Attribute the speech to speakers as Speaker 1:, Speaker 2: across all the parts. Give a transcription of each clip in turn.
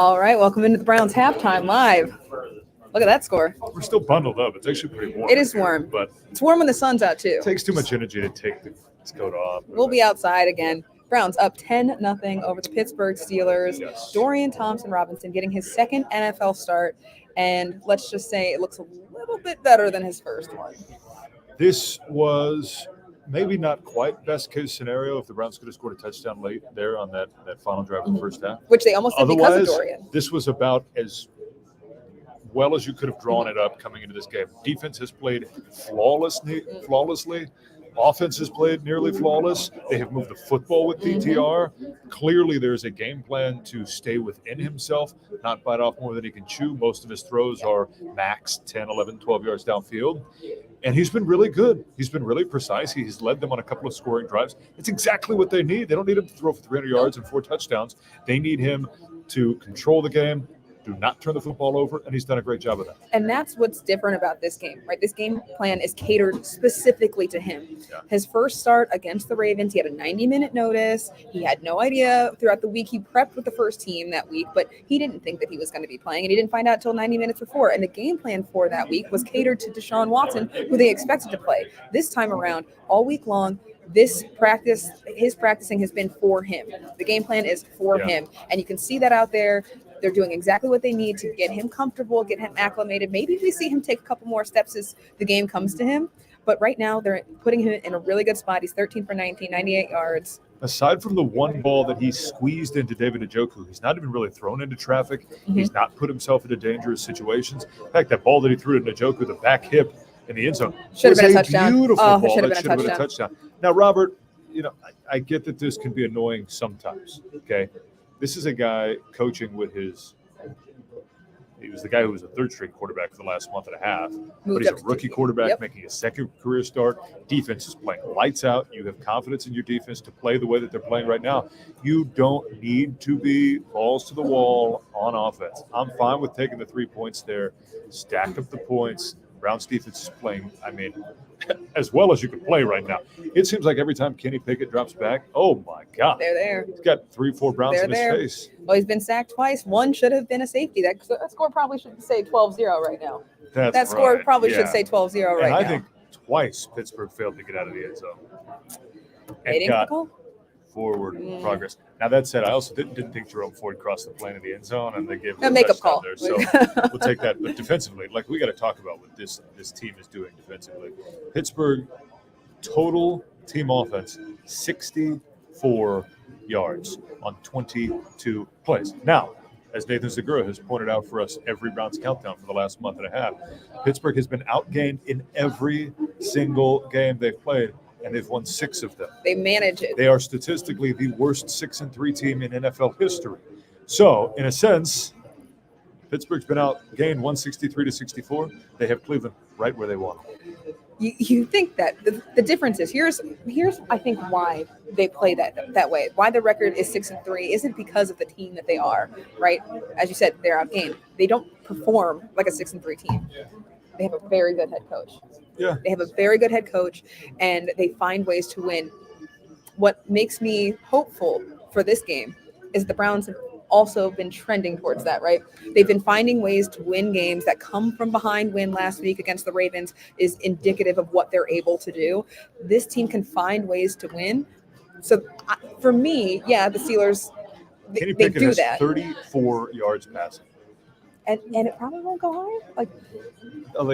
Speaker 1: All right, welcome into the Browns halftime live. Look at that score.
Speaker 2: We're still bundled up. It's actually pretty warm.
Speaker 1: It is warm,
Speaker 2: but
Speaker 1: it's warm when the sun's out too.
Speaker 2: It takes too much energy to take the coat off.
Speaker 1: We'll be outside again. Browns up 10-0 over the Pittsburgh Steelers.
Speaker 2: Yes.
Speaker 1: Dorian Thompson-Robinson getting his second NFL start, and let's just say it looks a little bit better than his first one.
Speaker 2: This was maybe not quite best case scenario if the Browns could have scored a touchdown late there on that final drive of the first half.
Speaker 1: Which they almost did because of
Speaker 2: Otherwise,
Speaker 1: Dorian.
Speaker 2: This was about as well as you could have drawn it up coming into this game. Defense has played flawlessly. Offense has played nearly flawless. They have moved the football with DTR. Clearly, there's a game plan to stay within himself, not bite off more than he can chew. Most of his throws are max 10, 11, 12 yards downfield. And he's been really good. He's been really precise. He's led them on a couple of scoring drives. It's exactly what they need. They don't need him to throw for 300 yards and 4 touchdowns. They need him to control the game, do not turn the football over, and he's done a great job of that.
Speaker 1: And that's what's different about this game, right? This game plan is catered specifically to him.
Speaker 2: Yeah.
Speaker 1: His first start against the Ravens, he had a 90-minute notice. He had no idea throughout the week. He prepped with the first team that week, but he didn't think that he was going to be playing, and he didn't find out until 90 minutes before. And the game plan for that week was catered to Deshaun Watson, who they expected to play. This time around, all week long, his practicing has been for him. The game plan is for him, and you can see that out there. They're doing exactly what they need to get him comfortable, get him acclimated. Maybe we see him take a couple more steps as the game comes to him. But right now, they're putting him in a really good spot. He's 13 for 19, 98 yards.
Speaker 2: Aside from the one ball that he squeezed into David Njoku, he's not even really thrown into traffic. Mm-hmm. He's not put himself into dangerous situations. In fact, that ball that he threw to Njoku, the back hip in the end zone,
Speaker 1: should have been a touchdown.
Speaker 2: Beautiful ball.
Speaker 1: Should have
Speaker 2: been a touchdown. Now, Robert, I get that this can be annoying sometimes, okay? This is a guy coaching with he was the guy who was a third-string quarterback for the last month and a half, but he's a rookie quarterback making a second career start. Defense is playing lights out. You have confidence in your defense to play the way that they're playing right now. You don't need to be balls to the wall on offense. I'm fine with taking the 3 points there, stack up the points. Browns defense is playing, as well as you can play right now. It seems like every time Kenny Pickett drops back, oh my God.
Speaker 1: They're there.
Speaker 2: He's got 3-4 Browns in his face.
Speaker 1: Well, he's been sacked twice. One should have been a safety. That score probably should say 12-0 right now. That score probably should say 12-0 right now.
Speaker 2: And I think twice Pittsburgh failed to get out of the end zone.
Speaker 1: They didn't
Speaker 2: got forward progress. Now, that said, I also didn't think Jerome Ford crossed the plane of the end zone, and they gave him
Speaker 1: a makeup call
Speaker 2: there. So we'll take that. But defensively, we got to talk about what this team is doing defensively. Pittsburgh, total team offense, 64 yards on 22 plays. Now, as Nathan Segura has pointed out for us every Browns countdown for the last month and a half, Pittsburgh has been outgained in every single game they've played, and they've won 6 of them.
Speaker 1: They manage it.
Speaker 2: They are statistically the worst 6-3 team in NFL history. So, in a sense, Pittsburgh's been outgained 163-64. They have Cleveland right where they want them.
Speaker 1: You think that the difference is here's I think why they play that way. Why the record is 6-3 isn't because of the team that they are, right? As you said, they're outgained. They don't perform like a 6-3 team. They have a very good head coach.
Speaker 2: Yeah.
Speaker 1: They have a very good head coach, and they find ways to win. What makes me hopeful for this game is the Browns have also been trending towards that, right? They've been finding ways to win games. That come from behind win last week against the Ravens is indicative of what they're able to do. This team can find ways to win. So for me, the Steelers, they do that.
Speaker 2: 34 yards passing.
Speaker 1: And it probably won't go higher.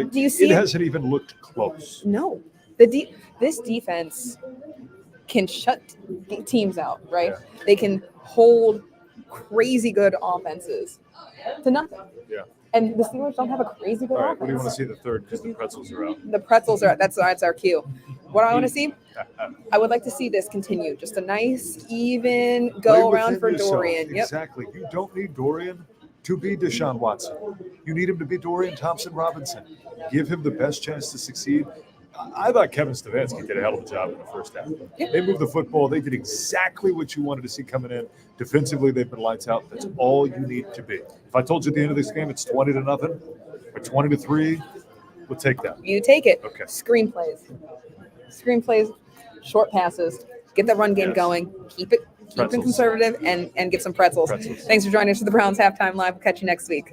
Speaker 1: Do you see
Speaker 2: it? Hasn't even looked close.
Speaker 1: No. This defense can shut teams out, right? Yeah. They can hold crazy good offenses to nothing.
Speaker 2: Yeah.
Speaker 1: And the Steelers don't have a crazy good offense.
Speaker 2: What do you want to see the third? Because the pretzels are out.
Speaker 1: The pretzels are out. That's our cue. What I want to see? I would like to see this continue. Just a nice, even go around for yourself. Dorian.
Speaker 2: Exactly. Yep. You don't need Dorian to be Deshaun Watson. You need him to be Dorian Thompson-Robinson. Give him the best chance to succeed. I thought Kevin Stefanski did a hell of a job in the first half. Yeah. They moved the football. They did exactly what you wanted to see coming in. Defensively, they've been lights out. That's all you need to be. If I told you at the end of this game it's 20-0 or 20-3, we'll take that.
Speaker 1: You take it.
Speaker 2: Okay.
Speaker 1: Screenplays, short passes, get the run game going, keep it Keep it conservative and get some pretzels. Thanks for joining us for the Browns Halftime Live. We'll catch you next week.